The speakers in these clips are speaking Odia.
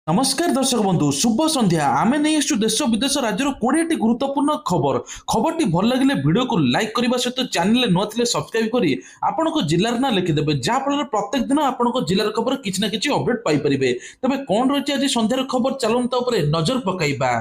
नमस्कार दर्शक बंधु शुभ संध्या आमे नहीं आसु देश विदेश राज्यर 20टी गुरुत्वपूर्ण खबर खबरटी भल लगे वीडियो को लाइक करने सहित चैनल नुआ थे सब्सक्राइब करी आपण जिलार ना लिखिदेवे जहाँफल प्रत्येक दिन आपण जिलार खबर किसी ना कि अपडेट पाइपर तेज कौन रही आज संध्यार खबर चलता नजर पकईबा।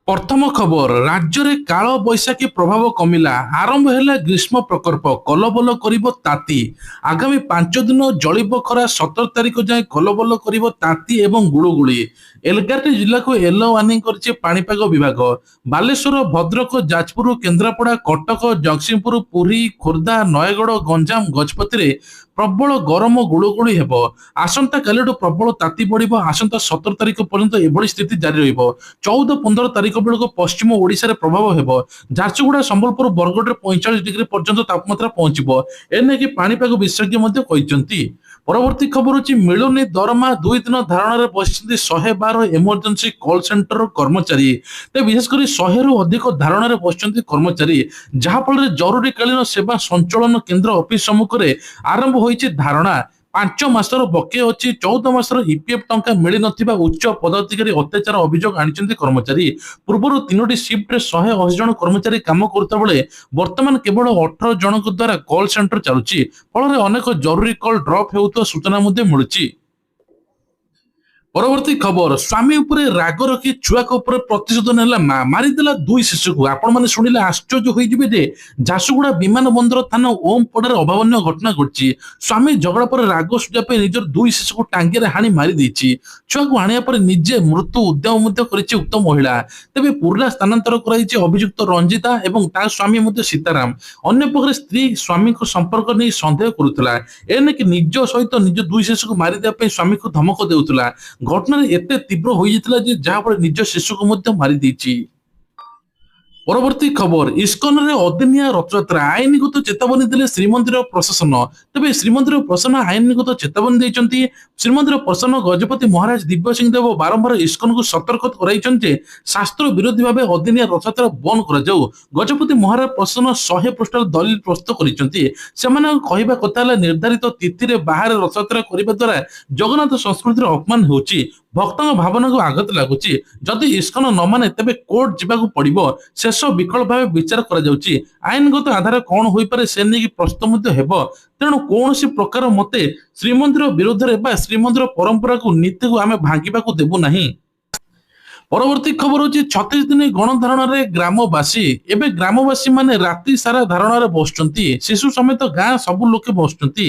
प्रथम खबर राज्य में काल बैशाखी प्रभाव कमिला आरंभ है ग्रीष्म प्रकोप कलबल कर ताती आगामी 5 दिन जलिब खरा 17 तारिख जाए कलबल कर ताती एवं गुड़गुड़ी 11टी जिला को येलो वार्निंग करछि पाणीपाग विभाग। बालेश्वर भद्रक जाजपुर केन्द्रापड़ा कटक जगतसिंहपुर पुरी खोर्धा नयगढ़ गंजाम गजपति प्रबल गरम गुड़गुड़ी हेब आसंता कालिठू प्रबल ताती बढ़ आसंता 17 तारिख पर्यंत एभली स्थिति जारी रहिब। 14-15 तारिख बेलू पश्चिम ओडिशा रे प्रभाव हेब झारसुगुड़ा संबलपुर बरगढ़ 45 डिग्री पर्यंत तापमात्रा पहुंचब एने कि पाणीपाग विशेषज्ञ मध्य कहिसंती। परवर्ती खबर होची मिलुनी दरमा 2 दिन धारणा बसिଛନ୍ତି 112 इमरजेंसी कॉल सेंटर कर्मचारी ते विशेषकर 100 रु अधिक धारणा बसिଛନ୍ତି कर्मचारी जहाँफल जरूरीकालीन सेवा संचालन केन्द्र ऑफिस सम्मुख में आरंभ होइछि धारणा। 5 मासर बके अच्छी 14 मासर ईपीएफ टंका मिल नथिबा उच्च पदाधिकारी अत्याचार अभियोग आनिଛନ୍ତି कर्मचारी। पूर्व 3टी शिफ्ट 180 जन कर्मचारी काम करता बेले वर्तमान केवल 18 जन द्वारा कॉल सेंटर चलुछि फल अनेक जरूरी कॉल ड्रॉप हेउतो सूचना मिलुछि। परवर्ती खबर स्वामी उपरे राग रखी छुआ ऊपर प्रतिशोध नेला मां मारिदेला 2 शिशु को आपण माने शुणिले आश्चर्य होई जिवे जे झारसुगुड़ा विमान बंदर थाना ओमपड़ार अभावन्य घटना घटछि। स्वामी झगड़ा पर राग सुझा पे निजर 2 शिशु को टांगे हाणी मारी देछि। छुआ को हाणिया पर निजे मृत्यु उद्यम मध्य करिछि उक्त महिला। तेबे पुरला स्थानांतर कराइछि अभियुक्त रंजिता एवं ता स्वामी मध्य सीताराम। अन्य पक्षरे स्त्री स्वामी को संपर्क नै संदेह करुतला एने कि निज सहित निज 2 शिशु को मारी देबा पे स्वामी को धमक देउतला। घटना एते तीव्र हो जहाँ निज शिशु को मारी देछि। परवर्ती खबर इस्कन रे अदिनिया रथयात्रा आईनगत चेतावनी देले श्रीमंदिर प्रशासन। तेबे श्रीमंदिर प्रशासन आईनगत चेतावनी देइचंती। श्रीमंदिर प्रशासन गजपति महाराज दिव्य सिंह देव बारंबार इस्कन को सतर्क कराइचंती शास्त्र विरोधी भाव अदिनिया रथयात्रा बंद करा जाऊ। गजपति महाराज प्रशासन 100 पृष्ठर दलिल प्रस्तुत करिचंती। सेमान कहिबा कथा निर्धारित तिथि रे बाहर रथयात्रा करिबा द्वारा जगन्नाथ संस्कृतिर अपमान होउची भक्तों भावना को आघात लगुच। जदि इस्कन न माने तेबे कोर्ट जावाक पड़िबो शेष विकल्प भाव विचार करा जाउची। आईनगत आधार कौन होई पारे से नेकी प्रश्न मध्य हेबो। तेणु कौनसी प्रकार मते श्रीमंदिर विरोध रे श्रीमंदिर परंपरा को नीति को आमे भांगिबा को देबु नाही। परवर्ती खबर होची 36 दिन गणधारण ग्रामवासी एवं ग्रामवासी माने राति सारा धारण बसुंती शिशु समेत गाँ सबु लोके बसुंती।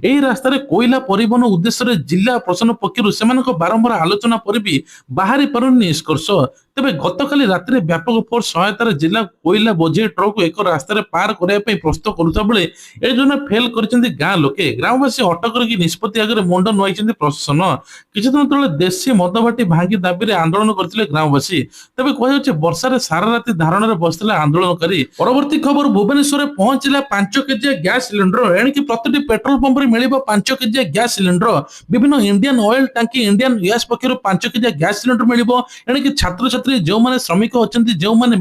एही रास्तार कोयला परिवहन उद्देश्य जिला प्रशासन पक्षर बारंबार आलोचना पर भी बाहरी पारुनी निष्कर्ष। तेबे गतकाली राति व्यापक फोर्स सहायतार जिला कोयला बोझे ट्रक एक रास्तार पार करने प्रस्तुत करुता बेले ए जोने फेल करछन्ती गाँ लोके। ग्रामवासी अटक करके निष्पत्ति आगे मुंड नुआइछन्ती प्रशासन। किछि दिन तले देशी मदभाटी भांगी दाबी रे आंदोलन करथिले ग्रामवासी। तेबे कह वर्षा सारा राति धारण बसते आंदोलनकारी। परवर्ती खबर भुवनेश्वर पहुंचला 5 केजी गैस सिलिंडर एणिकी प्रति पेट्रोल पंप रे मिलिबो 5 केजी गैस सिलिंडर। विभिन्न इंडियन ऑयल टांकी इंडियन गैस पक्षर 5 केजी गैस सिलिंडर मिलिबो एणिकी छात्र जो माने श्रमिक अछंती जो माने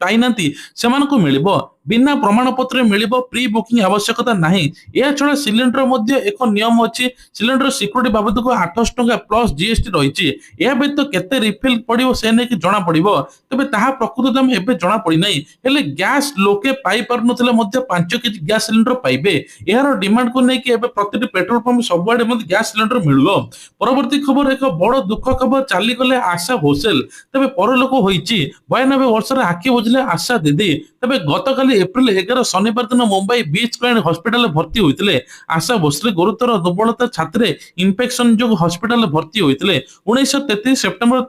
पाइनांती सेमान को मिलिबो बिना प्रमाण पत्र मिलिबो प्री बुकिंग आवश्यकता नहीं। या छड़ा सिलिंडर मध्य एक नियम अछि सिलिंडर सिक्योरिटी बाबद को 800 टंका प्लस जीएसटी रहिछि। या व्यतीत केते रिफिल पड़िबो से ने कि जणा पड़िबो। तबे ताहा प्रकृत दाम एबे जणा पड़ी नै हेले गैस लोके पाई पर नथले मध्य 5 केजी गैस सिलिंडर पाइबे। एहार डिमांड को नै कि एबे प्रति पेट्रोल पंप सबुआडे मध्य गैस सिलिंडर मिलबो। परवर्ती खबर एक बड़ दुख खबर चाली गले आशा भोसले। तबे परलोक होईछि 92 वर्षर आखि बुझले आशा दीदी। तबे गतकाली एप्रिल 11 शनिवार दिन मुंबई बीच क्लाइंट हॉस्पिटल भर्ती होते आशा भोसले गुरुतर दुर्बलता छात्र इन्फेक्शन जो हॉस्पिटल भर्ती होते 1933 सेप्टेम्बर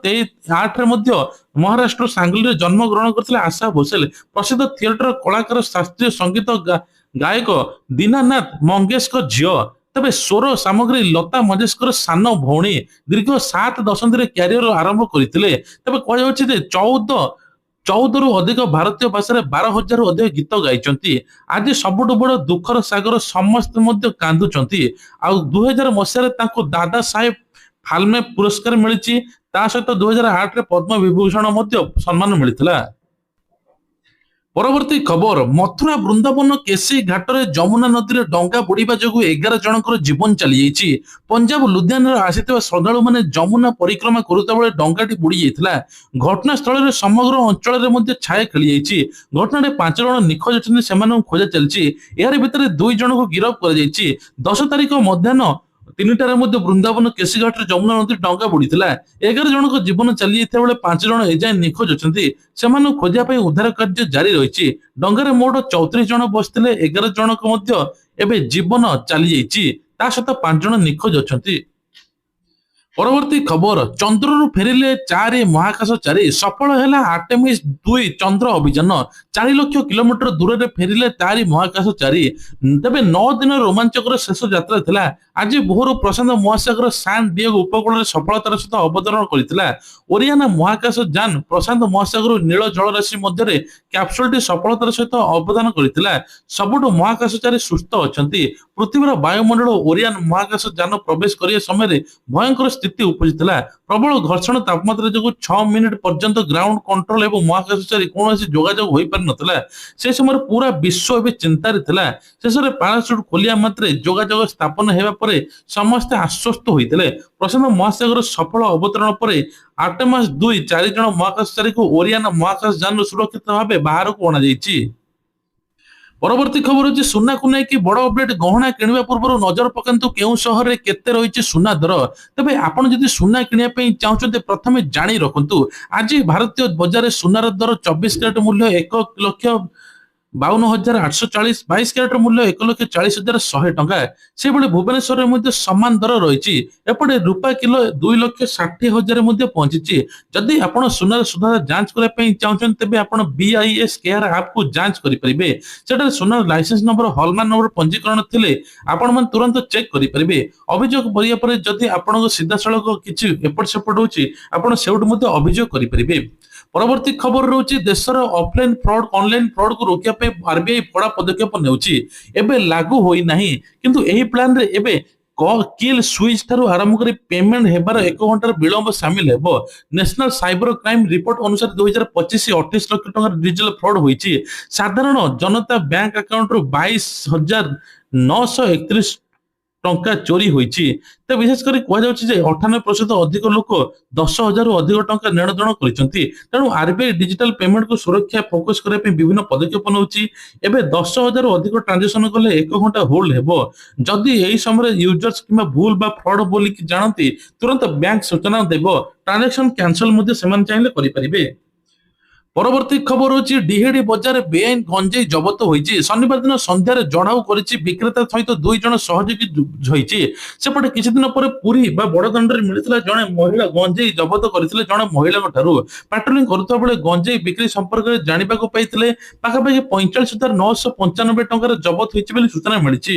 8 महाराष्ट्र सांगली जन्म ग्रहण करते आशा भोसले। प्रसिद्ध थिएटर कलाकार शास्त्रीय संगीत गायक दीनानाथ मंगेशकर झियो। तबे स्वर सामग्री लता मंगेशकर सान भौणी दीर्घ 7 दशंधि क्यारियर आरंभ करते। तबे कह 14 रु अधिक भारतीय भाषा 12,000 रु अधिक गीत गाइचंती। आज सबुठ बड़ दुखर सागर समस्त मध्य कांदुचंती। आ 2000 मसीह तांको दादा साहेब फाल्मे पुरस्कार मिलिछि ता सहित 2008 रे पद्म विभूषण मध्य सम्मान मिलिथिला। ପରବର୍ତ୍ତୀ ଖବର ମଥୁରା ବୃନ୍ଦାବନ କେସି ଘାଟରେ ଯମୁନା ନଦୀରେ ଡଙ୍ଗା ବୁଡିବା ଯୋଗୁଁ 11 ଜଣଙ୍କର ଜୀବନ ଚାଲିଯାଇଛି। ପଞ୍ଜାବ ଲୁଧିଆନାରୁ ଆସିଥିବା ଶ୍ରଦ୍ଧାଳୁମାନେ ଯମୁନା ପରିକ୍ରମା କରୁଥିବା ବେଳେ ଡଙ୍ଗାଟି ବୁଡି ଯାଇଥିଲା। ଘଟଣାସ୍ଥଳରେ ସମଗ୍ର ଅଞ୍ଚଳରେ ମଧ୍ୟ ଛାୟା ଖେଳିଯାଇଛି। ଘଟଣାରେ 5 ଜଣ ନିଖୋଜ ଅଛନ୍ତି, ସେମାନଙ୍କୁ ଖୋଜା ଚାଲିଛି। ଏହାରି ଭିତରେ 2 ଜଣଙ୍କୁ ଗିରଫ କରାଯାଇଛି। 10 ତାରିଖ ମଧ୍ୟାହ୍ନ 3ଟାରେ ମଧ୍ୟ ବୃନ୍ଦାବନ କେଶିଘାଟରେ ଯମୁନା ନଦୀ ଡଙ୍ଗା ବୁଡିଥିଲା। 11 ଜଣଙ୍କ ଜୀବନ ଚାଲିଯାଇଥିବା ବେଳେ 5 ଜଣ ଏଯାଏଁ ନିଖୋଜ ଅଛନ୍ତି। ସେମାନଙ୍କୁ ଖୋଜିବା ପାଇଁ ଉଦ୍ଧାର କାର୍ଯ୍ୟ ଜାରି ରହିଛି। ଡଙ୍ଗାରେ ମୋଟ 34 ଜଣ ବସିଥିଲେ। 11 ଜଣଙ୍କ ମଧ୍ୟ ଏବେ ଜୀବନ ଚାଲିଯାଇଛି। ତା ସହିତ 5 ଜଣ ନିଖୋଜ ଅଛନ୍ତି। ପରବର୍ତ୍ତୀ ଖବର ଚନ୍ଦ୍ରରୁ ଫେରିଲେ 4 ମହାକାଶଚାରୀ, ସଫଳ ହେଲା ଆର୍ଟେମିସ୍ 2 ଚନ୍ଦ୍ର ଅଭିଯାନ। 4 ଲକ୍ଷ କିଲୋମିଟର ଦୂରରେ ଫେରିଲେ 4 ମହାକାଶଚାରୀ। ତେବେ 9 ଦିନ ରୋମାଞ୍ଚକର ଶେଷ ଯାତ୍ରା ଥିଲା। ଆଜି ଭୋରୁ ପ୍ରଶାନ୍ତ ମହାସାଗର ସାନ୍ ଡିଏଗୋ ଉପକୂଳରେ ସଫଳତାର ସହିତ ଅବତରଣ କରିଥିଲା। ଓରିଆନା ମହାକାଶ ଯାନ ପ୍ରଶାନ୍ତ ମହାସାଗର ନୀଳ ଜଳରାଶି ମଧ୍ୟରେ କ୍ୟାପସୁଲଟି ସଫଳତାର ସହିତ ଅବଦାନ କରିଥିଲା। ସବୁଠୁ ମହାକାଶଚାରୀ ସୁସ୍ଥ ଅଛନ୍ତି। ପୃଥିବୀର ବାୟୁମଣ୍ଡଳ ଓରିଆନ ମହାକାଶ ଯାନ ପ୍ରବେଶ କରିବା ସମୟରେ ଭୟଙ୍କର ସ୍ଥିତି ଉପୁଜିଥିଲା। ପ୍ରବଳ ଘର୍ଷଣ ତାପମାତ୍ରା ଯୋଗୁଁ 6 ମିନିଟ୍ ପର୍ଯ୍ୟନ୍ତ ଗ୍ରାଉଣ୍ଡ କଣ୍ଟ୍ରୋଲ ଏବଂ ମହାକାଶଚାରୀ କୌଣସି ଯୋଗାଯୋଗ ହୋଇପାରିନଥିଲା। ସେ ସମୟରେ ପୁରା ବିଶ୍ୱ ଏବେ ଚିନ୍ତାରେ ଥିଲା। ଶେଷରେ ପାରାସୁଟ ଖୋଲିବା ମାତ୍ରେ ଯୋଗାଯୋଗ ସ୍ଥାପନ ହେବା ପରେ ସମସ୍ତେ ଆଶ୍ୱସ୍ତ ହୋଇଥିଲେ। ପ୍ରଶାନ୍ତ ମହାସାଗର ସଫଳ ଅବତରଣ ପରେ ଆର୍ଟେମାସ୍ 2 4 ଜଣ ମହାକାଶଚାରୀଙ୍କୁ ଓରିଆନା ମହାକାଶ ଯାନରୁ ସୁରକ୍ଷିତ ଭାବେ ବାହାରକୁ ଅଣାଯାଇଛି। ପରବର୍ତ୍ତୀ ଖବର ହେଉଛି ସୁନାକୁ ନେଇକି ବଡ ଅପଡେଟ୍। ଗହଣା କିଣିବା ପୂର୍ବରୁ ନଜର ପକାନ୍ତୁ କେଉଁ ସହରରେ କେତେ ରହିଛି ସୁନା ଦର। ତେବେ ଆପଣ ଯଦି ସୁନା କିଣିବା ପାଇଁ ଚାହୁଁଛନ୍ତି ପ୍ରଥମେ ଜାଣି ରଖନ୍ତୁ ଆଜି ଭାରତୀୟ ବଜାରରେ ସୁନାର ଦର 24 କ୍ୟାରେଟ ମୂଲ୍ୟ 1,52,840, 22 କ୍ୟାରେଟର ମୂଲ୍ୟ 1,40,100 ଟଙ୍କା। ସେହିଭଳି ଭୁବନେଶ୍ୱରରେ ମଧ୍ୟ ସମାନ ଦର ରହିଛି। ଏପଟେ ରୂପା କିଲୋ 2,60,000 ମଧ୍ୟ ପହଞ୍ଚିଛି। ଯଦି ଆପଣ ସୁନାର ସୁଧାର ଯାଞ୍ଚ କରିବା ପାଇଁ ଚାହୁଁଛନ୍ତି ତେବେ ଆପଣ BIS କେୟାର ଆପ୍କୁ ଯାଞ୍ଚ କରିପାରିବେ। ସେଠାରେ ସୁନାର ଲାଇସେନ୍ସ ନମ୍ବର, ହଲମାର୍କ ନମ୍ବର ପଞ୍ଜୀକରଣ ଥିଲେ ଆପଣମାନେ ତୁରନ୍ତ ଚେକ୍ କରିପାରିବେ। ଅଭିଯୋଗ କରିବା ପରେ ଯଦି ଆପଣଙ୍କ ସିଧାସଳଖ କିଛି ଏପଟ ସେପଟ ହେଉଛି ଆପଣ ସେଉଠୁ ମଧ୍ୟ ଅଭିଯୋଗ କରିପାରିବେ। ପରବର୍ତ୍ତୀ ଖବର ରହୁଛି ଦେଶର ଅଫଲାଇନ ଫ୍ରଡ ଅନଲାଇନ ଫ୍ରଡକୁ ରୋକିବା ପାଇଁ ଆରବିଆଇ ବଡ଼ ପଦକ୍ଷେପ ନେଉଛି। ଏବେ ଲାଗୁ ହୋଇନାହିଁ କିନ୍ତୁ ଏହି ପ୍ଲାନରେ ଏବେ କିଲ୍ ସୁଇଚ ଠାରୁ ଆରମ୍ଭ କରି ପେମେଣ୍ଟ ହେବାର 1 ଘଣ୍ଟାର ବିଳମ୍ବ ସାମିଲ ହେବ। ନ୍ୟାସନାଲ ସାଇବର କ୍ରାଇମ ରିପୋର୍ଟ ଅନୁସାରେ 2025 28 ଲକ୍ଷ ଟଙ୍କାର ଡିଜିଟାଲ ଫ୍ରଡ ହୋଇଛି। ସାଧାରଣ ଜନତା ବ୍ୟାଙ୍କ ଆକାଉଣ୍ଟରୁ 22,931 ଟଙ୍କା ଚୋରି ହୋଇଛି। ତ ବିଶେଷ କରି କୁହାଯାଉଛି ଯେ 98% ଅଧିକ ଲୋକ 10,000ରୁ ଅଧିକ ଟଙ୍କା ନେଣଦେଣ କରିଛନ୍ତି। ତେଣୁ ଆରବିଆଇ ଡିଜିଟାଲ ପେମେଣ୍ଟକୁ ସୁରକ୍ଷା ଫୋକସ କରିବା ପାଇଁ ବିଭିନ୍ନ ପଦକ୍ଷେପ ନେଉଛି। ଏବେ 10,000ରୁ ଅଧିକ ଟ୍ରାଞ୍ଜାକ୍ସନ କଲେ 1 ଘଣ୍ଟା ହୋଲ୍ଡ ହେବ। ଯଦି ଏହି ସମୟରେ ୟୁଜର୍ସ କିମ୍ବା ଭୁଲ ବା ଫ୍ରଡ ବୋଲି ଜାଣନ୍ତି ତୁରନ୍ତ ବ୍ୟାଙ୍କ ସୂଚନା ଦେବ। ଟ୍ରାଞ୍ଜାକ୍ସନ କ୍ୟାନସଲ ମଧ୍ୟ ସେମାନେ ଚାହିଁଲେ କରିପାରିବେ। ପରବର୍ତ୍ତୀ ଖବର ହେଉଛି ଡିହେଡି ବଜାରରେ ବେଆଇନ ଗଞ୍ଜେଇ ଜବତ ହୋଇଛି। ଶନିବାର ଦିନ ସନ୍ଧ୍ୟାରେ ଚଢାଉ କରିଛି ବିକ୍ରେତା ସହିତ 2 ଜଣ ସହଯୋଗୀ ହୋଇଛି। ସେପଟେ କିଛି ଦିନ ପରେ ପୁରୀ ବା ବଡଦାଣ୍ଡରେ ମିଳିଥିଲା ଜଣେ ମହିଳା ଗଞ୍ଜେଇ ଜବତ କରିଥିଲେ ଜଣେ ମହିଳାଙ୍କ ଠାରୁ। ପାଟ୍ରୋଲିଂ କରୁଥିବା ବେଳେ ଗଞ୍ଜେଇ ବିକ୍ରି ସମ୍ପର୍କରେ ଜାଣିବାକୁ ପାଇଥିଲେ। ପାଖାପାଖି 45,995 ଟଙ୍କାର ଜବତ ହୋଇଛି ବୋଲି ସୂଚନା ମିଳିଛି।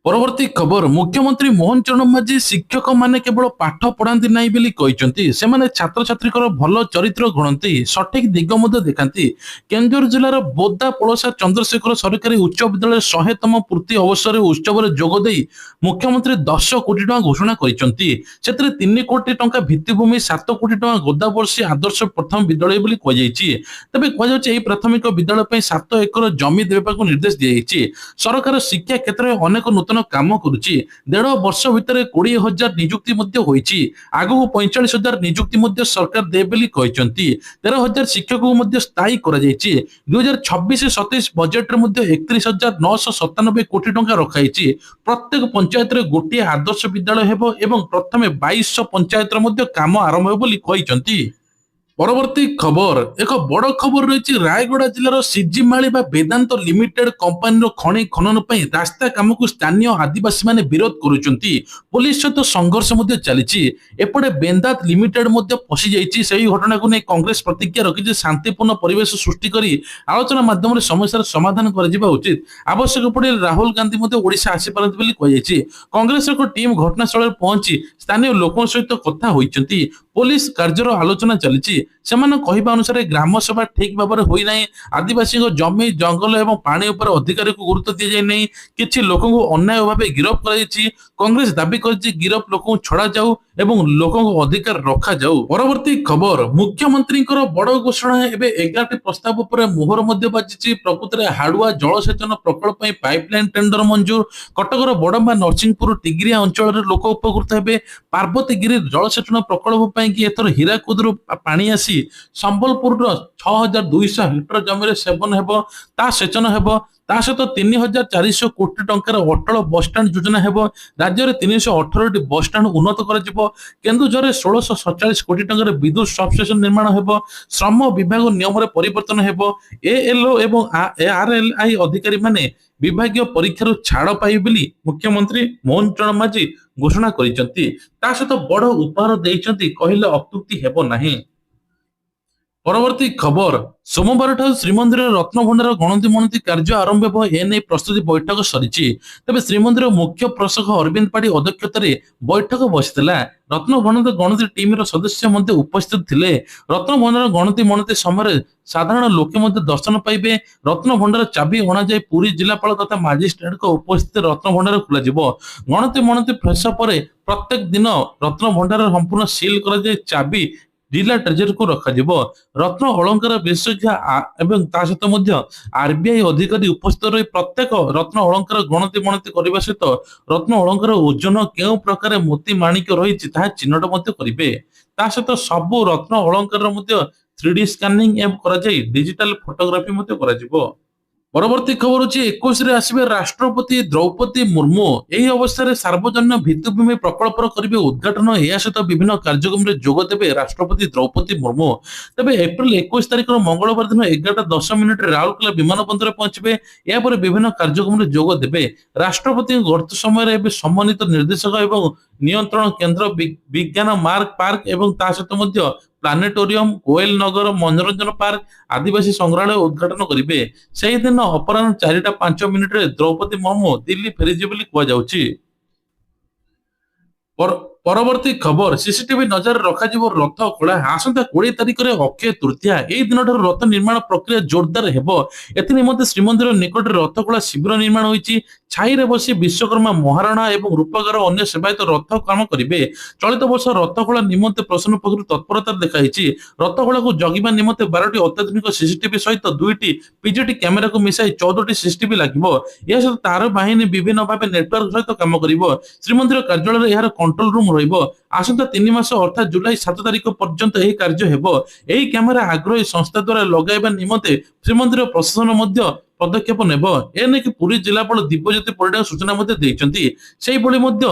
ପରବର୍ତ୍ତୀ ଖବର ମୁଖ୍ୟମନ୍ତ୍ରୀ ମୋହନ ଚରଣ ମାଝୀ ଶିକ୍ଷକମାନେ କେବଳ ପାଠ ପଢାନ୍ତି ନାହିଁ ବୋଲି କହିଛନ୍ତି। ସେମାନେ ଛାତ୍ରଛାତ୍ରୀଙ୍କର ଭଲ ଚରିତ୍ର ଗଣନ୍ତି, ସଠିକ ଦିଗ ମଧ୍ୟ ଦେଖାନ୍ତି। କେନ୍ଦୁଝର ଜିଲ୍ଲାର ବୋଦା ପଳସା ଚନ୍ଦ୍ରଶେଖର ସରକାରୀ ଉଚ୍ଚ ବିଦ୍ୟାଳୟ 100ତମ ପୂର୍ତ୍ତି ଅବସରରେ ଉତ୍ସବରେ ଯୋଗ ଦେଇ ମୁଖ୍ୟମନ୍ତ୍ରୀ 10 କୋଟି ଟଙ୍କା ଘୋଷଣା କରିଛନ୍ତି। ସେଥିରେ 3 କୋଟି ଟଙ୍କା ଭିତ୍ତିଭୂମି, 7 କୋଟି ଟଙ୍କା ଗୋଦାବର୍ଷୀ ଆଦର୍ଶ ପ୍ରଥମ ବିଦ୍ୟାଳୟ ବୋଲି କୁହାଯାଇଛି। ତେବେ କୁହାଯାଉଛି ଏହି ପ୍ରାଥମିକ ବିଦ୍ୟାଳୟ ପାଇଁ 7 ଏକର ଜମି ଦେବାକୁ ନିର୍ଦ୍ଦେଶ ଦିଆଯାଇଛି। ସରକାର ଶିକ୍ଷା କ୍ଷେତ୍ରରେ ଅନେକ ନୂତନ କାମ କରୁଛି। 1.5 ବର୍ଷ ଭିତରେ 20,000 ନିଯୁକ୍ତି ମଧ୍ୟ ହୋଇଛି। ଆଗକୁ 45,000 ନିଯୁକ୍ତି ମଧ୍ୟ ସରକାର ଦେବେ ବୋଲି କହିଛନ୍ତି। 13,000 ଶିକ୍ଷକଙ୍କୁ ମଧ୍ୟ ସ୍ଥାୟୀ କରାଯାଇଛି। 2026-27 ବଜେଟରେ ମଧ୍ୟ 31,997 କୋଟି ଟଙ୍କା ରଖାଯାଇଛି। ପ୍ରତ୍ୟେକ ପଞ୍ଚାୟତରେ ଗୋଟିଏ ଆଦର୍ଶ ବିଦ୍ୟାଳୟ ହେବ ଏବଂ ପ୍ରଥମେ 2200 ପଞ୍ଚାୟତର ମଧ୍ୟ କାମ ଆରମ୍ଭ ହେବ ବୋଲି କହିଛନ୍ତି। ପରବର୍ତ୍ତୀ ଖବର ଏକ ବଡ ଖବର ରହିଛି ରାୟଗଡା ଜିଲ୍ଲାର ସିଜିମାଳି ବା ବେଦାନ୍ତ ଲିମିଟେଡ କମ୍ପାନୀର ଖଣି ଖନନ ପାଇଁ ରାସ୍ତା କାମକୁ ସ୍ଥାନୀୟ ଆଦିବାସୀମାନେ ବିରୋଧ କରୁଛନ୍ତି। ପୋଲିସ ସହିତ ସଂଘର୍ଷ ମଧ୍ୟ ଚାଲିଛି। ଏପଟେ ବେଦାନ୍ତ ଲିମିଟେଡ ମଧ୍ୟ ପଶି ଯାଇଛି। ସେହି ଘଟଣାକୁ ନେଇ କଂଗ୍ରେସ ପ୍ରତିକ୍ରିୟା ରଖିଛି। ଶାନ୍ତିପୂର୍ଣ୍ଣ ପରିବେଶ ସୃଷ୍ଟି କରି ଆଲୋଚନା ମାଧ୍ୟମରେ ସମସ୍ୟାର ସମାଧାନ କରାଯିବା ଉଚିତ। ଆବଶ୍ୟକ ପଡ଼ିଲେ ରାହୁଲ ଗାନ୍ଧୀ ମଧ୍ୟ ଓଡ଼ିଶା ଆସିପାରନ୍ତି ବୋଲି କୁହାଯାଇଛି। କଂଗ୍ରେସର ଏକ ଟିମ୍ ଘଟଣାସ୍ଥଳରେ ପହଞ୍ଚି ସ୍ଥାନୀୟ ଲୋକଙ୍କ ସହିତ କଥା ହୋଇଛନ୍ତି। ପୋଲିସ କାର୍ଯ୍ୟର ଆଲୋଚନା ଚାଲିଛି। ସେମାନେ କହିବା ଅନୁସାରେ ଗ୍ରାମ ସେବା ଠିକ ଭାବରେ ହୋଇନାହିଁ। ଆଦିବାସୀଙ୍କ ଜମି ଜଙ୍ଗଲ ଏବଂ ପାଣି ଉପରେ ଅଧିକାରୀକୁ ଗୁରୁତ୍ୱ ଦିଆଯାଇ ନାହିଁ। କିଛି ଲୋକଙ୍କୁ ଅନ୍ୟାୟ ଭାବେ ଗିରଫ କରାଯାଇଛି। କଂଗ୍ରେସ ଦାବି କରିଛି ଗିରଫ ଲୋକଙ୍କୁ ଛଡା ଯାଉ ଏବଂ ଲୋକଙ୍କ ଅଧିକାର ରଖାଯାଉ। ପରବର୍ତ୍ତୀ ଖବର, ମୁଖ୍ୟମନ୍ତ୍ରୀଙ୍କର ବଡ ଘୋଷଣା। ଏବେ 11ଟି ପ୍ରସ୍ତାବ ଉପରେ ମୋହର ମଧ୍ୟ ବାଜିଛି। ପ୍ରକୃତରେ ହାଡୁଆ ଜଳସେଚନ ପ୍ରକଳ୍ପ ପାଇଁ ପାଇପଲାଇନ ଟେଣ୍ଡର ମଞ୍ଜୁର। କଟକର ବଡମ୍ବା ନରସିଂହପୁର ଟିଗିରିଆ ଅଞ୍ଚଳରେ ଲୋକ ଉପକୃତ ହେବେ। ପାର୍ବତୀଗିରି ଜଳସେଚନ ପ୍ରକଳ୍ପ ପାଇଁ କି ଏଥର ହୀରାକୁଦରୁ ପାଣି ଆସି ସମ୍ବଲପୁରର 6200 ହେକ୍ଟର ଜମିରେ ସେବନ ହେବ, ତା ସେଚନ ହେବ। ତା ସହିତ 3400 କୋଟି ଟଙ୍କାର ଅଟଳ ବସଷ୍ଟାଣ୍ଡ ଯୋଜନା ହେବ। ରାଜ୍ୟରେ 318ଟି ବସଷ୍ଟାଣ୍ଡ ଉନ୍ନତ କରାଯିବ। କେନ୍ଦୁଝରରେ 1647 କୋଟି ଟଙ୍କାର ବିଦ୍ୟୁତ ସବଷ୍ଟେସନ ନିର୍ମାଣ ହେବ। ଶ୍ରମ ବିଭାଗ ନିୟମରେ ପରିବର୍ତ୍ତନ ହେବ। ଏଏଲଓ ଏବଂ ଆରଏଲଆଇ ଅଧିକାରୀ ମାନେ ବିଭାଗୀୟ ପରୀକ୍ଷାରୁ ଛାଡ଼ ପାଇବେ ବୋଲି ମୁଖ୍ୟମନ୍ତ୍ରୀ ମୋହନ ଚରଣ ମାଝୀ ଘୋଷଣା କରିଛନ୍ତି। ତା ସହିତ ବଡ ଉପହାର ଦେଇଛନ୍ତି, କହିଲେ ଅତ୍ୟୁକ୍ତି ହେବ ନାହିଁ। ପରବର୍ତ୍ତୀ ଖବର, ସୋମବାରଠାରୁ ଶ୍ରୀମନ୍ଦିରରେ ରତ୍ନଭଣ୍ଡାର ଗଣତି ମଣତି କାର୍ଯ୍ୟ ଆରମ୍ଭ ହେବ। ଏନେଇ ପ୍ରସ୍ତୁତି ବୈଠକ ସରିଛି। ତେବେ ଶ୍ରୀମନ୍ଦିର ମୁଖ୍ୟ ପ୍ରଶାସକ ଅରବିନ୍ଦ ପାଢୀ ଅଧ୍ୟକ୍ଷତାରେ ବୈଠକ ବସିଥିଲା। ରତ୍ନଭଣ୍ଡାର ଗଣତି ଟିମର ସଦସ୍ୟ ମଧ୍ୟ ଉପସ୍ଥିତ ଥିଲେ। ରତ୍ନଭଣ୍ଡାର ଗଣତି ମଣତି ସମୟରେ ସାଧାରଣ ଲୋକେ ମଧ୍ୟ ଦର୍ଶନ ପାଇବେ। ରତ୍ନଭଣ୍ଡାର ଚାବି ଅଣାଯାଇ ପୁରୀ ଜିଲ୍ଲାପାଳ ତଥା ମାଜିଷ୍ଟ୍ରେଟଙ୍କ ଉପସ୍ଥିତିରେ ରତ୍ନଭଣ୍ଡାର ଖୋଲାଯିବ। ଗଣତି ମଣତି ଶେଷ ପରେ ପ୍ରତ୍ୟେକ ଦିନ ରତ୍ନଭଣ୍ଡାର ସମ୍ପୂର୍ଣ୍ଣ ସିଲ୍ କରାଯାଇ ଚାବି ଜିଲ୍ଲା ଟ୍ରେଜେରୀକୁ ରଖାଯିବ। ରତ୍ନ ଅଳଙ୍କାର ବିଶେଷଜ୍ଞ ଏବଂ ତା ସହିତ ମଧ୍ୟ ଆରବିଆଇ ଅଧିକାରୀ ଉପସ୍ଥିତ ରହି ପ୍ରତ୍ୟେକ ରତ୍ନ ଅଳଙ୍କାର ଗଣତି ମଣତି କରିବା ସହିତ ରତ୍ନ ଅଳଙ୍କାର ଓଜନ କେଉଁ ପ୍ରକାର ମୋତି ମାଣିକ୍ୟ ରହିଛି ତାହା ଚିହ୍ନଟ ମଧ୍ୟ କରିବେ। ତା ସହିତ ସବୁ ରତ୍ନ ଅଳଙ୍କାର ମଧ୍ୟ 3D ସ୍କାନିଂ କରାଯାଇ ଡିଜିଟାଲ ଫଟୋଗ୍ରାଫି ମଧ୍ୟ କରାଯିବ। ପରବର୍ତ୍ତୀ ଖବର ହଉଛି 21ରେ ଆସିବେ ରାଷ୍ଟ୍ରପତି ଦ୍ରୌପଦୀ ମୁର୍ମୁ। ଏହି ଅବସ୍ଥାରେ ସାର୍ବଜନୀନ ଭିତ୍ତିଭୂମି ପ୍ରକଳ୍ପର କରିବେ ଉଦ୍ଘାଟନ। ଏହା ସହିତ ବିଭିନ୍ନ କାର୍ଯ୍ୟକ୍ରମରେ ଯୋଗ ଦେବେ ରାଷ୍ଟ୍ରପତି ଦ୍ରୌପଦୀ ମୁର୍ମୁ। ତେବେ ଏପ୍ରିଲ 21 ତାରିଖର ମଙ୍ଗଳବାର ଦିନ 11:10 ରାଉରକେଲା ବିମାନ ବନ୍ଦରରେ ପହଞ୍ଚିବେ। ଏହାପରେ ବିଭିନ୍ନ କାର୍ଯ୍ୟକ୍ରମରେ ଯୋଗ ଦେବେ। ରାଷ୍ଟ୍ରପତିଙ୍କ ଗସ୍ତ ସମୟରେ ଏବେ ସମନ୍ୱିତ ନିର୍ଦ୍ଦେଶକ ଏବଂ ନିୟନ୍ତ୍ରଣ କେନ୍ଦ୍ର, ବିଜ୍ଞାନ ପାର୍କ ଏବଂ ତା ସହିତ ମଧ୍ୟ ପ୍ଲାନେଟୋରିୟମ, କୋଏଲ ନଗର ମନୋରଞ୍ଜନ ପାର୍କ, ଆଦିବାସୀ ସଂଗ୍ରହାଳୟ ଉଦ୍ଘାଟନ କରିବେ। ସେହିଦିନ ଅପରାହ୍ନ 4:05 ଦ୍ରୌପଦୀ ମୁର୍ମୁ ଦିଲ୍ଲୀ ଫେରିଯିବେ ବୋଲି କୁହାଯାଉଛି। ପରବର୍ତ୍ତୀ ଖବର, ସିସିଟିଭି ନଜରରେ ରଖାଯିବ ରଥ ଖୋଳା। ଆସନ୍ତା 20 ତାରିଖରେ ଅକ୍ଷୟ ତୃତୀୟା। ଏହି ଦିନଠାରୁ ରଥ ନିର୍ମାଣ ପ୍ରକ୍ରିୟା ଜୋରଦାର ହେବ। ଏଥିନିମନ୍ତେ ଶ୍ରୀମନ୍ଦିର ନିକଟରେ ରଥଖୋଳା ଶିବିର ନିର୍ମାଣ ହୋଇଛି। ଛାଇରେ ବସି ବିଶ୍ୱକର୍ମା, ମହାରଣା ଏବଂ ରୂପକାର ଅନ୍ୟ ସେବାୟତ ରଥ କାମ କରିବେ। ଚଳିତ ବର୍ଷ ରଥଖୋଳା ନିମନ୍ତେ ପ୍ରଶାସନ ପକ୍ଷରୁ ତତ୍ପରତା ଦେଖାଯାଇଛି। ରଥଖୋଳାକୁ ଜଗିବା ନିମନ୍ତେ 12ଟି ଅତ୍ୟାଧୁନିକ ସିସିଟିଭି ସହିତ 2ଟି ପିଜିଟି କ୍ୟାମେରାକୁ ମିଶାଇ 14ଟି ସିସିଟିଭି ଲାଗିବ। ଏହା ସହିତ ତାର ବାହିନୀ ବିଭିନ୍ନ ଭାବେ ନେଟୱାର୍କ ସହିତ କାମ କରିବ। ଶ୍ରୀମନ୍ଦିର କାର୍ଯ୍ୟାଳୟରେ ଏହାର କଣ୍ଟ୍ରୋଲ ରୁମ ରହିବ। ଆସନ୍ତା 3 ମାସ ଅର୍ଥାତ୍ ଜୁଲାଇ 7 ତାରିଖ ପର୍ଯ୍ୟନ୍ତ ଏହି କାର୍ଯ୍ୟ ହେବ। ଏହି କ୍ୟାମେରା ଆଗ୍ରହୀ ସଂସ୍ଥା ଦ୍ୱାରା ଲଗାଇବା ନିମନ୍ତେ ଶ୍ରୀମନ୍ଦିର ପ୍ରଶାସନ ମଧ୍ୟ ପଦକ୍ଷେପ ନେବ। ଏନେଇ ପୁରୀ ଜିଲ୍ଲାପାଳ ଦିବ୍ୟଜ୍ୟୋତି ପରିଡ଼ା ସୂଚନା ମଧ୍ୟ ଦେଇଛନ୍ତି। ସେହିଭଳି ମଧ୍ୟ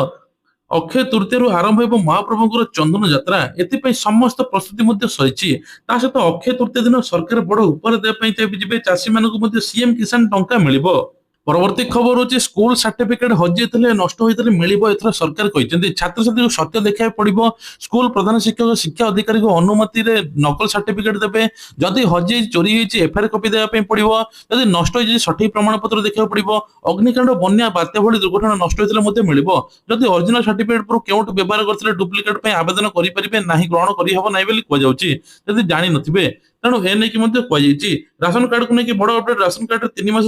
ଅକ୍ଷୟ ତୃତୀୟାରୁ ଆରମ୍ଭ ହେବ ମହାପ୍ରଭୁଙ୍କର ଚନ୍ଦନ ଯାତ୍ରା। ଏଥିପାଇଁ ସମସ୍ତ ପ୍ରସ୍ତୁତି ମଧ୍ୟ ସରିଛି। ତା ସହିତ ଅକ୍ଷୟ ତୃତୀୟା ଦିନ ସରକାର ବଡ ଉପହାର ଦେବା ପାଇଁ ଯିବେ। ଚାଷୀମାନଙ୍କୁ ମଧ୍ୟ ସିଏମ କିଷାନ ଟଙ୍କା ମିଳିବ। ପରବର୍ତ୍ତୀ ଖବର ହଉଛି ସ୍କୁଲ ସାର୍ଟିଫିକେଟ ହଜିଯାଇଥିଲେ ନଷ୍ଟ ହୋଇଥିଲେ ମିଳିବ, ଏଥର ସରକାର କହିଛନ୍ତି। ଛାତ୍ରଛାତ୍ରୀଙ୍କୁ ସତ୍ୟ ଦେଖାଇବାକୁ ପଡିବ। ସ୍କୁଲ ପ୍ରଧାନ ଶିକ୍ଷକ ଶିକ୍ଷା ଅଧିକାରୀଙ୍କ ଅନୁମତିରେ ନକଲ ସାର୍ଟିଫିକେଟ ଦେବେ। ଯଦି ହଜିଯାଇଛି, ଚୋରି ହେଇଛି, ଏଫଆଇଆର କପି ଦେବା ପାଇଁ ପଡିବ। ଯଦି ନଷ୍ଟ ହେଇଯାଇଛି ସଠିକ ପ୍ରମାଣ ପତ୍ର ଦେଖିବାକୁ ପଡିବ। ଅଗ୍ନିକାଣ୍ଡ, ବନ୍ୟା, ବାତ୍ୟା ଭଳି ଦୁର୍ଘଟଣା ନଷ୍ଟ ହୋଇଥିଲେ ମଧ୍ୟ ମିଳିବ। ଯଦି ଅରିଜିନାଲ ସାର୍ଟିଫିକେଟ କେଉଁଠୁ ବ୍ୟବହାର କରିଥିଲେ ଡୁପ୍ଲିକେଟ ପାଇଁ ଆବେଦନ କରିପାରିବେ ନାହିଁ, ଗ୍ରହଣ କରିହେବ ନାହିଁ ବୋଲି କୁହାଯାଉଛି, ଯଦି ଜାଣିନଥିବେ। ତେଣୁ ଏ ନେଇକି ମଧ୍ୟ କୁହାଯାଇଛି। ରାସନ କାର୍ଡକୁ ନେଇକି ବଡ ଅପଡେଟ। ରାସନ କାର୍ଡରେ 3 ମାସ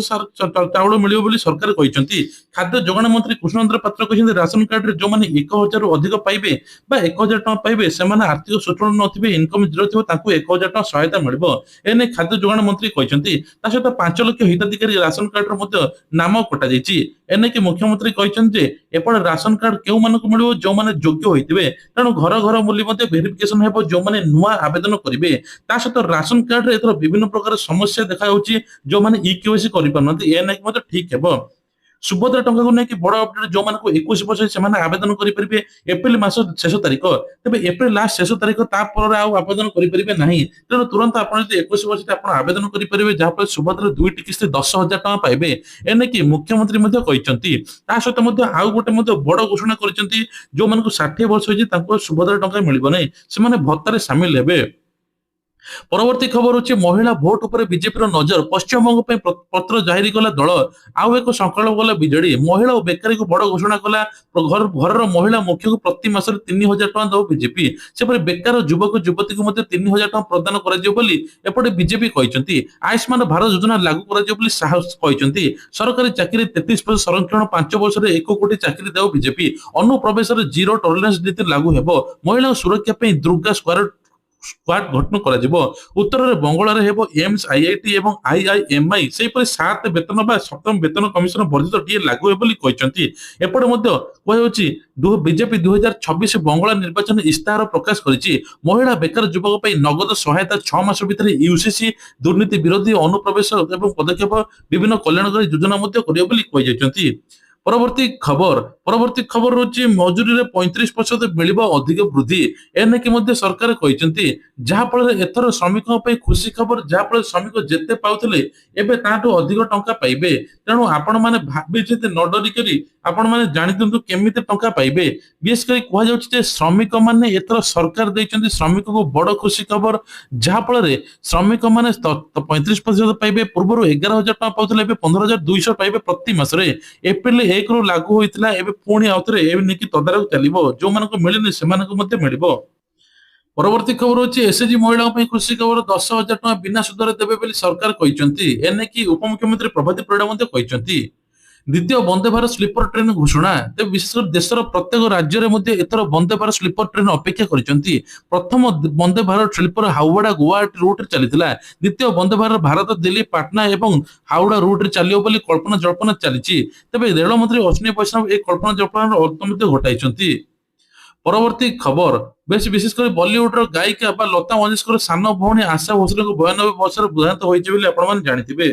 ଚାଉଳ ମିଳିବ ବୋଲି ସରକାର କହିଛନ୍ତି। ଖାଦ୍ୟ ଯୋଗାଣ ମନ୍ତ୍ରୀ କୃଷ୍ଣଚନ୍ଦ୍ର ପାତ୍ର କହିଛନ୍ତି ରାସନ କାର୍ଡରେ ଯେଉଁମାନେ 1000ରୁ ଅଧିକ ପାଇବେ ବା 1000 ଟଙ୍କା ପାଇବେ, ସେମାନେ ଆର୍ଥିକ ସଚ୍ଛଳ ନଥିବେ, ଇନକମ ଜିରୋ ଥିବ, ତାଙ୍କୁ 1000 ଟଙ୍କା ସହାୟତା ମିଳିବ। ଏନେଇ ଖାଦ୍ୟ ଯୋଗାଣ ମନ୍ତ୍ରୀ କହିଛନ୍ତି। ତା ସହିତ 5 ଲକ୍ଷ ହିତାଧିକାରୀ ରାସନ କାର୍ଡରେ ମଧ୍ୟ ନାମ କଟାଯାଇଛି। ଏନେଇକି ମୁଖ୍ୟମନ୍ତ୍ରୀ କହିଛନ୍ତି ଯେ ଏପଟେ ରାସନ କାର୍ଡ କେଉଁମାନଙ୍କୁ ମିଳିବ, ଯେଉଁମାନେ ଯୋଗ୍ୟ ହୋଇଥିବେ। ତେଣୁ ଘର ଘର ବୁଲି ମଧ୍ୟ ଭେରିଫିକେସନ ହେବ ଯେଉଁମାନେ ନୂଆ ଆବେଦନ କରିବେ। ତା ସହିତ ରାସନ କାର୍ଡରେ ଏଥର ବିଭିନ୍ନ ପ୍ରକାର ସମସ୍ୟା ଦେଖାଯାଉଛି, ଯେଉଁମାନେ ଇକେୱାଇସି କରିପାରୁନାହାନ୍ତି। ଏ ନେଇକି ମଧ୍ୟ ଠିକ ହେବ। ସୁଭଦ୍ରା ଟଙ୍କାକୁ ନେଇକି ବଡ ଅପଡେଟ। ଯେଉଁମାନଙ୍କୁ 21 ବର୍ଷ ସେମାନେ ଆବେଦନ କରିପାରିବେ ଏପ୍ରିଲ ମାସ ଶେଷ ତାରିଖ। ତେବେ ଏପ୍ରିଲ ଲାଷ୍ଟ ଶେଷ ତାରିଖ, ତାପରେ ଆଉ ଆବେଦନ କରିପାରିବେ ନାହିଁ। ତେଣୁ ତୁରନ୍ତ ଆପଣ ଯଦି 21 ବର୍ଷ ଆପଣ ଆବେଦନ କରିପାରିବେ, ଯାହାଫଳରେ ସୁଭଦ୍ରା 2ଟି କିସ୍ତି 10,000 ଟଙ୍କା ପାଇବେ। ଏନେକି ମୁଖ୍ୟମନ୍ତ୍ରୀ ମଧ୍ୟ କହିଛନ୍ତି। ତା ସହିତ ମଧ୍ୟ ଆଉ ଗୋଟେ ମଧ୍ୟ ବଡ ଘୋଷଣା କରିଛନ୍ତି, ଯେଉଁମାନଙ୍କୁ 60 ବର୍ଷ ହେଇଛି ତାଙ୍କୁ ସୁଭଦ୍ରା ଟଙ୍କା ମିଳିବ ନାହିଁ, ସେମାନେ ଭତ୍ତାରେ ସାମିଲ ହେବେ। ପରବର୍ତ୍ତୀ ଖବର ହଉଛି ମହିଳା ଭୋଟ ଉପରେ ବିଜେପିର ନଜର, ପଶ୍ଚିମବଙ୍ଗ ପାଇଁ ପତ୍ର ଜାରି କଲା ଦଳ, ଆଉ ଏକ ସଂକଳ୍ପ କଲା ବିଜେଡି, ମହିଳା ଓ ବେକାରୀକୁ ବଡ ଘୋଷଣା କଲା, ଘରର ମହିଳା ମୁଖ୍ୟକୁ ପ୍ରତି ମାସରେ 3,000 ଟଙ୍କା ଦବ ବିଜେପି, ସେପରି ବେକାର ଯୁବକ ଯୁବତୀକୁ ମଧ୍ୟ 3,000 ଟଙ୍କା ପ୍ରଦାନ କରାଯିବ ବୋଲି ଏପଟେ ବିଜେପି କହିଛନ୍ତି। ଆୟୁଷ୍ମାନ ଭାରତ ଯୋଜନା ଲାଗୁ କରାଯିବ ବୋଲି ଶାହ କହିଛନ୍ତି। ସରକାରୀ ଚାକିରି 33% ସଂରକ୍ଷଣ, 5 ବର୍ଷରେ 1 କୋଟି ଚାକିରି ଦେବ ବିଜେପି, ଅନୁପ୍ରବେଶରେ ଜିରୋ ଟଲରେନ୍ସ ନୀତି ଲାଗୁ ହେବ, ମହିଳାଙ୍କ ସୁରକ୍ଷା ପାଇଁ ଦୁର୍ଗା ସ୍କ୍ୱାଡ ଗଠନ କରାଯିବ, ଉତ୍ତରରେ ବଙ୍ଗଳାରେ ହେବ ଏମ୍ସ, ଆଇଆଇଟି ଏବଂ ଆଇଆଇଏମ୍ଆଇ, ସେହିପରି 7 ବେତନ ବା 7ମ ବେତନ କମିଶନ ବର୍ଦ୍ଧିତ ଟିଏ ଲାଗୁ ହେବ ବୋଲି କହିଛନ୍ତି। ଏପଟେ ମଧ୍ୟ କୁହାଯାଉଛି ବିଜେପି 2026 ବଙ୍ଗଳା ନିର୍ବାଚନ ଇସ୍ତାହାର ପ୍ରକାଶ କରିଛି। ମହିଳା ବେକାର ଯୁବକ ପାଇଁ ନଗଦ ସହାୟତା 6 ମାସ ଭିତରେ, ୟୁସିସି ଦୁର୍ନୀତି ବିରୋଧୀ ଅନୁପ୍ରବେଶ ଏବଂ ପଦକ୍ଷେପ, ବିଭିନ୍ନ କଲ୍ୟାଣକାରୀ ଯୋଜନା ମଧ୍ୟ କରିବ ବୋଲି କୁହାଯାଇଛନ୍ତି। ପରବର୍ତ୍ତୀ ଖବର ରହୁଛି ମଜୁରୀରେ 35% ମିଳିବ ଅଧିକ ବୃଦ୍ଧି, ଏନେକି ମଧ୍ୟ ସରକାର କହିଛନ୍ତି। ଯାହାଫଳରେ ଏଥର ଶ୍ରମିକଙ୍କ ପାଇଁ ଖୁସି ଖବର, ଯାହାଫଳରେ ଶ୍ରମିକ ଯେତେ ପାଉଥିଲେ ଏବେ ତାଠୁ ଅଧିକ ଟଙ୍କା ପାଇବେ। ତେଣୁ ଆପଣମାନେ ଭାବିଛନ୍ତି ନ ଡରିକରି ଆପଣମାନେ ଜାଣିଦିଅନ୍ତୁ କେମିତି ଟଙ୍କା ପାଇବେ। ବିଶେଷ କରି କୁହାଯାଉଛି ଯେ ଶ୍ରମିକ ମାନେ ଏଥର ସରକାର ଦେଇଛନ୍ତି ଶ୍ରମିକଙ୍କୁ ବଡ ଖୁସି ଖବର, ଯାହାଫଳରେ ଶ୍ରମିକ ମାନେ 35% ପାଇବେ। ପୂର୍ବରୁ 11,000 ଟଙ୍କା ପାଉଥିଲେ, ଏବେ 15,200 ପାଇବେ ପ୍ରତି ମାସରେ। ଏପ୍ରିଲ 1ରୁ ଲାଗୁ ହୋଇଥିଲା, ଏବେ ପୁଣି ଆଉଥରେ ଏ ନେଇକି ତଦାରଖ ଚାଲିବ, ଯୋଉମାନଙ୍କୁ ମିଳିନି ସେମାନଙ୍କୁ ମଧ୍ୟ ମିଳିବ। ପରବର୍ତ୍ତୀ ଖବର ହଉଛି ଏସଏଚଜି ମହିଳାଙ୍କ ପାଇଁ ଖୁସି ଖବର, 10,000 ଟଙ୍କା ବିନା ସୁଧରେ ଦେବେ ବୋଲି ସରକାର କହିଛନ୍ତି। ଏନେକି ଉପମୁଖ୍ୟମନ୍ତ୍ରୀ ପ୍ରଭାତୀ ପରିଡ଼ା ମଧ୍ୟ କହିଛନ୍ତି। ଦ୍ୱିତୀୟ ବନ୍ଦେ ଭାରତ ସ୍ଲିପର ଟ୍ରେନ ଘୋଷଣା, ତେବେ ବିଶେଷ କରି ଦେଶର ପ୍ରତ୍ୟେକ ରାଜ୍ୟରେ ମଧ୍ୟ ଏଥର ବନ୍ଦେ ଭାରତ ସ୍ଲିପର ଟ୍ରେନ ଅପେକ୍ଷା କରିଛନ୍ତି। ପ୍ରଥମ ବନ୍ଦେ ଭାରତ ସ୍ଲିପର ହାୱଡା ଗୋଆ ରୁଟରେ ଚାଲିଥିଲା। ଦ୍ୱିତୀୟ ବନ୍ଦେ ଭାରତ ଭାରତ ଦିଲ୍ଲୀ ପାଟନା ଏବଂ ହାୱଡା ରୁଟରେ ଚାଲିବ ବୋଲି କଳ୍ପନା ଜଳ୍ପନା ଚାଲିଛି। ତେବେ ରେଳମନ୍ତ୍ରୀ ଅଶ୍ୱିନୀ ବୈଷ୍ଣବ ଏହି କଳ୍ପନା ଜଳ୍ପନାର ଅନ୍ତ ମଧ୍ୟ ଘଟାଇଛନ୍ତି। ପରବର୍ତ୍ତୀ ଖବର, ବିଶେଷ କରି ବଲିଉଡର ଗାୟିକା ବା ଲତା ମଙ୍ଗେଶକର ସାନ ଭଉଣୀ ଆଶା ଭୋସଲେଙ୍କ 92 ବର୍ଷର ଦେହାନ୍ତ ହୋଇଛି ବୋଲି ଆପଣମାନେ ଜାଣିଥିବେ।